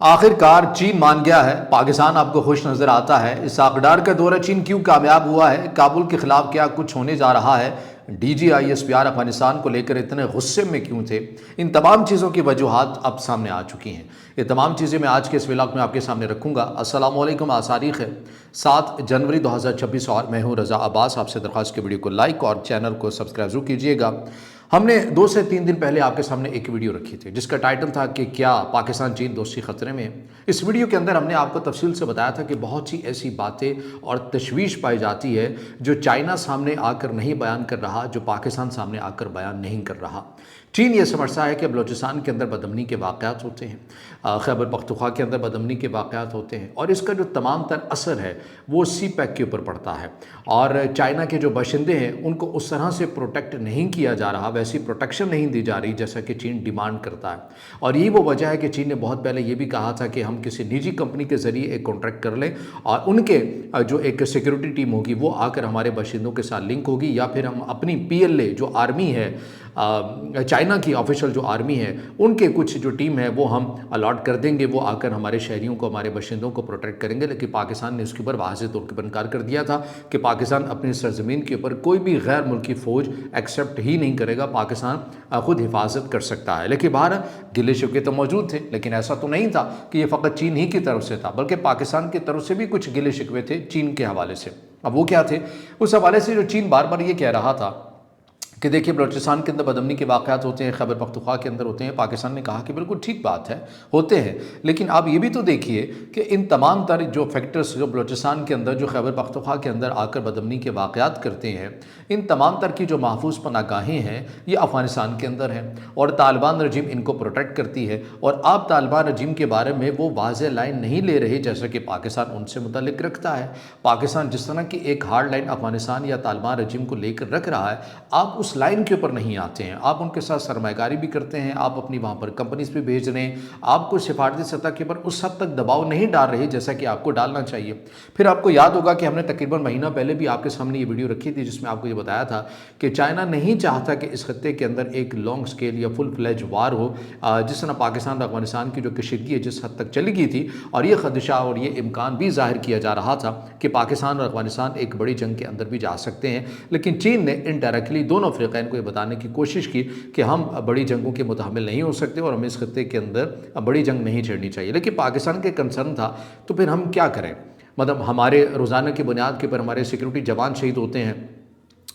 آخر کار چین مان گیا ہے، پاکستان آپ کو خوش نظر آتا ہے۔ اس آقدار کا دورہ چین کیوں کامیاب ہوا ہے؟ کابل کے خلاف کیا کچھ ہونے جا رہا ہے؟ D G I S P R Afghanistan کو لے کر اتنے غصے میں کیوں تھے؟ ان تمام چیزوں کی وجوہات اب سامنے آ چکی ہیں۔ یہ تمام چیزیں میں آج کے اس ولاگ میں آپ کے سامنے رکھوں گا۔ السلام علیکم، آج تاریخ ہے 7 جنوری 2026 اور میں ہوں رضا عباس۔ آپ سے درخواست کی ویڈیو کو لائک اور چینل کو سبسکرائب ضرور کیجیے گا۔ ہم نے 2 سے 3 دن پہلے آپ کے سامنے ایک ویڈیو رکھی تھی جس کا ٹائٹل تھا کہ کیا پاکستان چین دوستی خطرے میں ہے۔ اس ویڈیو کے اندر ہم نے آپ کو تفصیل سے بتایا تھا کہ بہت سی ایسی باتیں اور تشویش پائی جاتی ہے جو چائنا سامنے آ کر نہیں بیان کر رہا، جو پاکستان سامنے آ کر بیان نہیں کر رہا۔ چین یہ سمجھتا ہے کہ بلوچستان کے اندر بدامنی کے واقعات ہوتے ہیں، خیبر پختونخوا کے اندر بدامنی کے واقعات ہوتے ہیں، اور اس کا جو تمام تر اثر ہے وہ سی پیک کے اوپر پڑتا ہے، اور چائنا کے جو باشندے ہیں ان کو اس طرح سے پروٹیکٹ نہیں کیا جا رہا، ویسی پروٹیکشن نہیں دی جا رہی جیسا کہ چین ڈیمانڈ کرتا ہے۔ اور یہی وہ وجہ ہے کہ چین نے بہت پہلے یہ بھی کہا تھا کہ ہم کسی نجی کمپنی کے ذریعے ایک کانٹریکٹ کر لیں اور ان کے جو ایک سیکیورٹی ٹیم ہوگی وہ آ کر ہمارے باشندوں کے ساتھ لنک ہوگی، یا پھر ہم اپنی پی ایل اے جو آرمی ہے، چائنا کی آفیشل جو آرمی ہے، ان کے کچھ جو ٹیم ہے وہ ہم الاٹ کر دیں گے، وہ آ کر ہمارے شہریوں کو، ہمارے باشندوں کو پروٹیکٹ کریں گے۔ لیکن پاکستان نے اس کے اوپر واضح طور پر انکار کر دیا تھا کہ پاکستان اپنی سرزمین کے اوپر کوئی بھی غیر ملکی فوج ایکسیپٹ ہی نہیں کرے گا، پاکستان خود حفاظت کر سکتا ہے۔ لیکن باہر گلے شکوے تو موجود تھے، لیکن ایسا تو نہیں تھا کہ یہ فقط چین ہی کی طرف سے تھا، بلکہ پاکستان کی طرف سے بھی کچھ گلے شکوے تھے چین کے حوالے سے۔ اب وہ کیا تھے؟ اس حوالے سے جو چین بار بار یہ کہہ رہا تھا کہ دیکھیے بلوچستان کے اندر بدامنی کے واقعات ہوتے ہیں، خیبر پختونخوا کے اندر ہوتے ہیں، پاکستان نے کہا کہ بالکل ٹھیک بات ہے، ہوتے ہیں، لیکن آپ یہ بھی تو دیکھیے کہ ان تمام تر جو فیکٹرز جو بلوچستان کے اندر، جو خیبر پختونخوا کے اندر آ کر بدامنی کے واقعات کرتے ہیں، ان تمام تر کی جو محفوظ پناہ گاہیں ہیں یہ افغانستان کے اندر ہیں، اور طالبان رجیم ان کو پروٹیکٹ کرتی ہے۔ اور آپ طالبان رجیم کے بارے میں وہ واضح لائن نہیں لے رہے جیسا کہ پاکستان ان سے متعلق رکھتا ہے۔ پاکستان جس طرح کی ایک ہارڈ لائن افغانستان یا طالبان رجیم کو لے کر رکھ رہا ہے، آپ اس لائن کے اوپر نہیں آتے ہیں، آپ ان کے ساتھ سرمایہ کاری بھی کرتے ہیں، آپ اپنی وہاں پر کمپنیز بھی بھیج رہے ہیں، آپ کو سفارتی سطح کے اوپر اس حد تک دباؤ نہیں ڈال رہے جیسا کہ آپ کو ڈالنا چاہیے۔ پھر آپ کو یاد ہوگا کہ ہم نے تقریباً مہینہ پہلے بھی آپ کے سامنے یہ ویڈیو رکھی تھی جس میں آپ کو یہ بتایا تھا کہ چائنا نہیں چاہتا کہ اس خطے کے اندر ایک لانگ سکیل یا فل فلیج وار ہو، جس طرح پاکستان اور افغانستان کی جو کشیدگی ہے جس حد تک چلی گئی تھی، اور یہ خدشہ اور یہ امکان بھی ظاہر کیا جا رہا تھا کہ پاکستان اور افغانستان ایک بڑی جنگ کے اندر بھی جا سکتے ہیں، لیکن چین نے انڈائریکٹلی دونوں فریقین کو یہ بتانے کی کوشش کی کہ ہم بڑی جنگوں کے متحمل نہیں ہو سکتے اور ہمیں اس خطے کے اندر بڑی جنگ نہیں چھیڑنی چاہیے۔ لیکن پاکستان کے کنسرن تھا تو پھر ہم کیا کریں؟ مطلب ہمارے روزانہ کی بنیاد کے پر ہمارے سیکیورٹی جوان شہید ہوتے ہیں،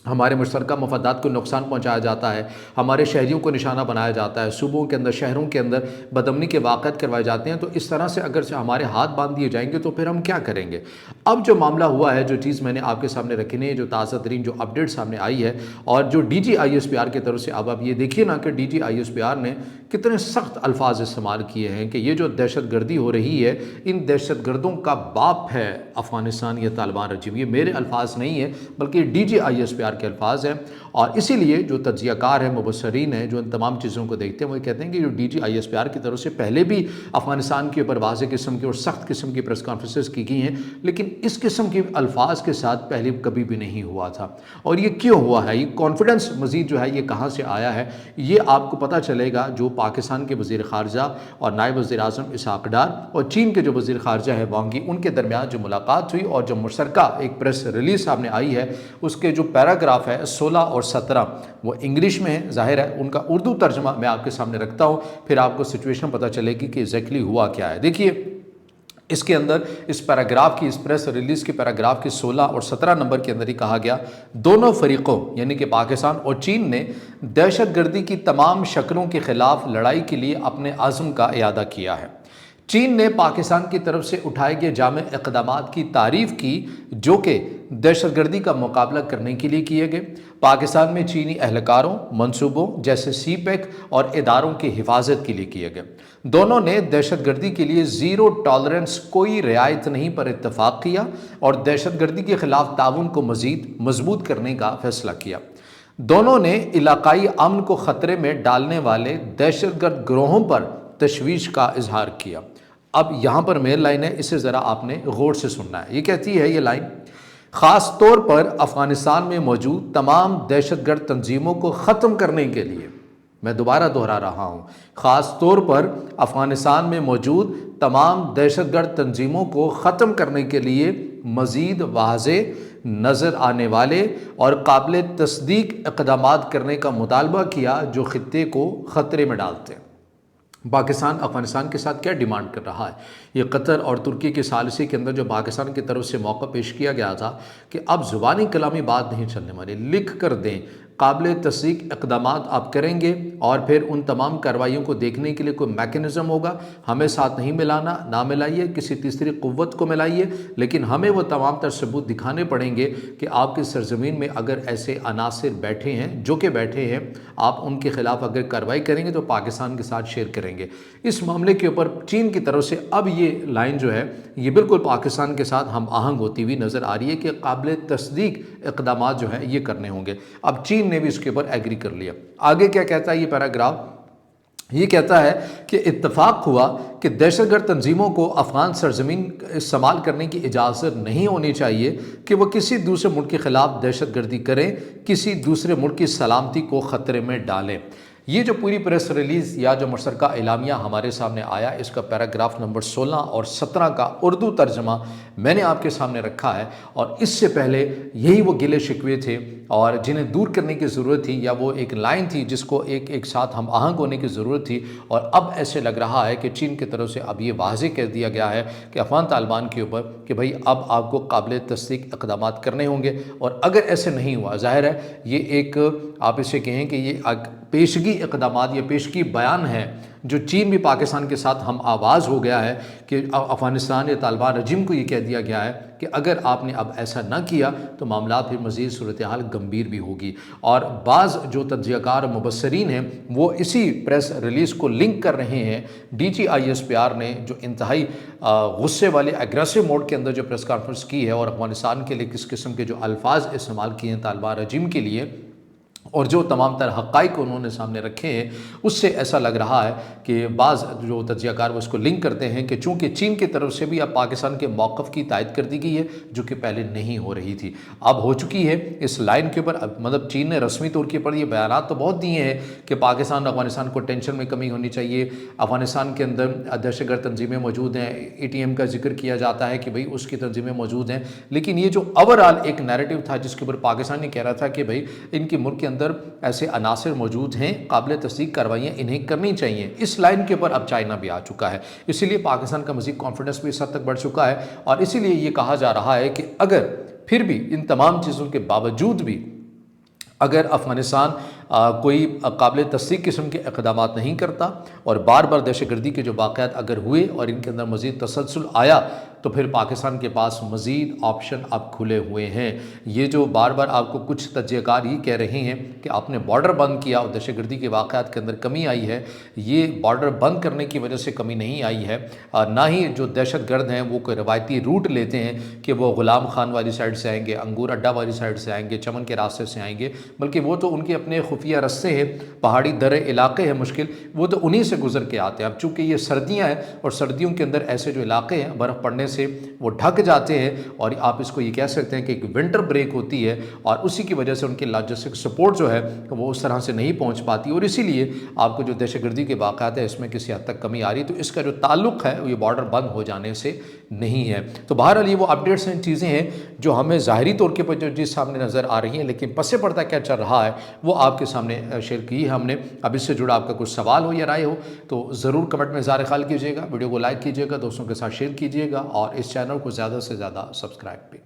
ہمارے مشترکہ مفادات کو نقصان پہنچایا جاتا ہے، ہمارے شہریوں کو نشانہ بنایا جاتا ہے، صوبوں کے اندر، شہروں کے اندر بدامنی کے واقعات کروائے جاتے ہیں، تو اس طرح سے اگر ہمارے ہاتھ باندھ دیے جائیں گے تو پھر ہم کیا کریں گے؟ اب جو معاملہ ہوا ہے، جو چیز میں نے آپ کے سامنے رکھی ہے، جو تازہ ترین جو اپڈیٹ سامنے آئی ہے، اور جو D G I S P R کی طرف سے اب آپ یہ دیکھیے نا کہ D G I S P R نے کتنے سخت الفاظ استعمال کیے ہیں کہ یہ جو دہشت گردی ہو رہی ہے، ان دہشت گردوں کا باپ ہے افغانستان یا طالبان رجیم۔ یہ میرے الفاظ نہیں ہے بلکہ D G I S P R کے الفاظ ہیں، اور اسی لیے جو تجزیہ کار ہیں، مبصرین ہیں، جو ان تمام چیزوں کو دیکھتے ہیں، وہ کہتے ہیں کہ جو D G I S P R کی طرف سے پہلے بھی افغانستان کے اوپر واضح قسم کی اور سخت قسم کی پریس کانفرنسز کی گئی ہیں، لیکن اس قسم کے الفاظ کے ساتھ پہلے کبھی بھی نہیں ہوا تھا۔ اور یہ کیوں ہوا ہے؟ یہ کانفیڈنس مزید جو ہے یہ کہاں سے آیا ہے؟ یہ آپ کو پتہ چلے گا جو پاکستان کے وزیر خارجہ اور نائب وزیر اعظم اسحاق ڈار اور چین کے جو وزیر خارجہ ہے وانگ ی، ان کے درمیان جو ملاقات ہوئی اور جو مشترکہ ایک پریس ریلیز سامنے آئی ہے، اس کے جو پیراگراف ہے 16 اور 17 وہ انگلش میں ہے، ظاہر ہے ان کا اردو ترجمہ میں آپ کے سامنے رکھتا ہوں، پھر آپ کو سچویشن پتہ چلے گی کہ ایگزیکٹلی ہوا کیا ہے۔ دیکھیے اس کے اندر اس پیراگراف کی، اس پریس ریلیز کے پیراگراف کی 16 اور 17 نمبر کے اندر ہی کہا گیا، دونوں فریقوں یعنی کہ پاکستان اور چین نے دہشت گردی کی تمام شکلوں کے خلاف لڑائی کے لیے اپنے عزم کا اعادہ کیا ہے۔ چین نے پاکستان کی طرف سے اٹھائے گئے جامع اقدامات کی تعریف کی جو کہ دہشت گردی کا مقابلہ کرنے کے لیے کیے گئے، پاکستان میں چینی اہلکاروں، منصوبوں جیسے سی پیک اور اداروں کی حفاظت کے لیے کیے گئے۔ دونوں نے دہشت گردی کے لیے زیرو ٹالرنس، کوئی رعایت نہیں پر اتفاق کیا اور دہشت گردی کے خلاف تعاون کو مزید مضبوط کرنے کا فیصلہ کیا۔ دونوں نے علاقائی امن کو خطرے میں ڈالنے والے دہشت گرد گروہوں پر تشویش کا اظہار کیا۔ اب یہاں پر مین لائن ہے، اسے ذرا آپ نے غور سے سننا ہے۔ یہ کہتی ہے یہ لائن، خاص طور پر افغانستان میں موجود تمام دہشت گرد تنظیموں کو ختم کرنے کے لیے میں دوبارہ دہرا رہا ہوں، خاص طور پر افغانستان میں موجود تمام دہشت گرد تنظیموں کو ختم کرنے کے لیے مزید واضح، نظر آنے والے اور قابل تصدیق اقدامات کرنے کا مطالبہ کیا جو خطے کو خطرے میں ڈالتے ہیں۔ پاکستان افغانستان کے ساتھ کیا ڈیمانڈ کر رہا ہے؟ یہ قطر اور ترکی کے ثالثی کے اندر جو پاکستان کی طرف سے موقع پیش کیا گیا تھا کہ اب زبانی کلامی بات نہیں چلنے والی، لکھ کر دیں، قابل تصدیق اقدامات آپ کریں گے اور پھر ان تمام کارروائیوں کو دیکھنے کے لیے کوئی میکنزم ہوگا، ہمیں ساتھ نہیں ملانا، نہ ملائیے، کسی تیسری قوت کو ملائیے، لیکن ہمیں وہ تمام تر ثبوت دکھانے پڑیں گے کہ آپ کی سرزمین میں اگر ایسے عناصر بیٹھے ہیں جو کہ بیٹھے ہیں، آپ ان کے خلاف اگر کارروائی کریں گے تو پاکستان کے ساتھ شیئر کریں گے۔ اس معاملے کے اوپر چین کی طرف سے اب یہ لائن جو ہے یہ بالکل پاکستان کے ساتھ ہم آہنگ ہوتی ہوئی نظر آ رہی ہے کہ قابل تصدیق اقدامات جو ہیں یہ کرنے ہوں گے۔ اب چین نے بھی اس کے اوپر ایگری کر لیا۔ آگے کیا کہتا ہے یہ پیراگراف؟ یہ کہتا ہے کہ اتفاق ہوا کہ دہشت گرد تنظیموں کو افغان سرزمین استعمال کرنے کی اجازت نہیں ہونی چاہیے کہ وہ کسی دوسرے ملک کے خلاف دہشت گردی کریں، کسی دوسرے ملک کی سلامتی کو خطرے میں ڈالیں۔ یہ جو پوری پریس ریلیز یا جو مشترکہ اعلامیہ ہمارے سامنے آیا، اس کا پیراگراف نمبر 16 اور 17 کا اردو ترجمہ میں نے آپ کے سامنے رکھا ہے، اور اس سے پہلے یہی وہ گلے شکوے تھے اور جنہیں دور کرنے کی ضرورت تھی، یا وہ ایک لائن تھی جس کو ایک ساتھ ہم آہنگ ہونے کی ضرورت تھی، اور اب ایسے لگ رہا ہے کہ چین کی طرف سے اب یہ واضح کہہ دیا گیا ہے کہ افغان طالبان کے اوپر کہ بھائی اب آپ کو قابل تصدیق اقدامات کرنے ہوں گے، اور اگر ایسے نہیں ہوا، ظاہر ہے یہ ایک آپ اسے کہیں کہ یہ پیشگی اقدامات یا پیشگی بیان ہے جو چین بھی پاکستان کے ساتھ ہم آواز ہو گیا ہے کہ افغانستان یا طالبان رجیم کو یہ کہہ دیا گیا ہے کہ اگر آپ نے اب ایسا نہ کیا تو معاملات پھر مزید صورتحال گمبھیر بھی ہوگی۔ اور بعض جو تجزیہ کار مبصرین ہیں وہ اسی پریس ریلیز کو لنک کر رہے ہیں DGISPR نے جو انتہائی غصے والے ایگریسو موڈ کے اندر جو پریس کانفرنس کی ہے اور افغانستان کے لیے کس قسم کے جو الفاظ استعمال کیے ہیں طالبان رجیم کے لیے، اور جو تمام تر حقائق انہوں نے سامنے رکھے ہیں، اس سے ایسا لگ رہا ہے کہ بعض جو تجزیہ کار وہ اس کو لنک کرتے ہیں کہ چونکہ چین کی طرف سے بھی اب پاکستان کے موقف کی تائید کر دی گئی ہے جو کہ پہلے نہیں ہو رہی تھی، اب ہو چکی ہے اس لائن کے اوپر۔ مطلب چین نے رسمی طور کے اوپر یہ بیانات تو بہت دیے ہیں کہ پاکستان افغانستان کو ٹینشن میں کمی ہونی چاہیے، افغانستان کے اندر دہشت گرد تنظیمیں موجود ہیں، ATM کا ذکر کیا جاتا ہے کہ بھئی اس کی تنظیمیں موجود ہیں، لیکن یہ جو اوورآل ایک نیریٹو تھا جس کے اوپر پاکستان نے کہہ رہا تھا کہ بھئی ان کے ملک کے اندر ایسے عناصر موجود ہیں، قابل تصدیق کاروائیاں انہیں کرنی چاہیے، اس لائن کے اوپر اب چائنا بھی آ چکا ہے، اسی لیے پاکستان کا مزید کانفیڈنس بھی اس حد تک بڑھ چکا ہے، اور اسی لیے یہ کہا جا رہا ہے کہ اگر پھر بھی ان تمام چیزوں کے باوجود بھی اگر افغانستان کوئی قابل تصدیق قسم کے اقدامات نہیں کرتا اور بار بار دہشت گردی کے جو واقعات اگر ہوئے اور ان کے اندر مزید تسلسل آیا تو پھر پاکستان کے پاس مزید آپشن اب کھلے ہوئے ہیں۔ یہ جو بار بار آپ کو کچھ تجزیہ کار یہ کہہ رہے ہیں کہ آپ نے بارڈر بند کیا اور دہشت گردی کے واقعات کے اندر کمی آئی ہے، یہ بارڈر بند کرنے کی وجہ سے کمی نہیں آئی ہے، نہ ہی جو دہشت گرد ہیں وہ کوئی روایتی روٹ لیتے ہیں کہ وہ غلام خان والی سائڈ سے آئیں گے، انگور اڈا والی سائڈ سے آئیں گے، چمن کے راستے سے آئیں گے، بلکہ وہ تو ان کے اپنے خفیہ رستے ہیں، پہاڑی درے علاقے ہیں مشکل، وہ تو انہی سے گزر کے آتے ہیں۔ اب چونکہ یہ سردیاں ہیں اور سردیوں کے اندر ایسے جو علاقے ہیں برف پڑنے سے وہ ڈھک جاتے ہیں، اور آپ اس کو یہ کہہ سکتے ہیں کہ ایک ونٹر بریک ہوتی ہے، اور اسی کی وجہ سے ان کی لاجسٹک سپورٹ جو ہے وہ اس طرح سے نہیں پہنچ پاتی، اور اسی لیے آپ کو جو دہشت گردی کے واقعات ہیں اس میں کسی حد تک کمی آ رہی، تو اس کا جو تعلق ہے یہ بارڈر بند ہو جانے سے نہیں ہے۔ تو بہرحال یہ وہ اپڈیٹس ہیں، چیزیں ہیں جو ہمیں ظاہری طور کے پر جو چیز سامنے نظر آ رہی ہیں، لیکن پس پردہ کیا چل رہا ہے وہ آپ کے سامنے شیئر کی ہے ہم نے۔ اب اس سے جڑا آپ کا کچھ سوال ہو یا رائے ہو تو ضرور کمنٹ میں اظہار خیال کیجیے گا، ویڈیو کو لائک کیجیے گا، دوستوں کے ساتھ شیئر کیجیے گا، اور اس چینل کو زیادہ سے زیادہ سبسکرائب بھی۔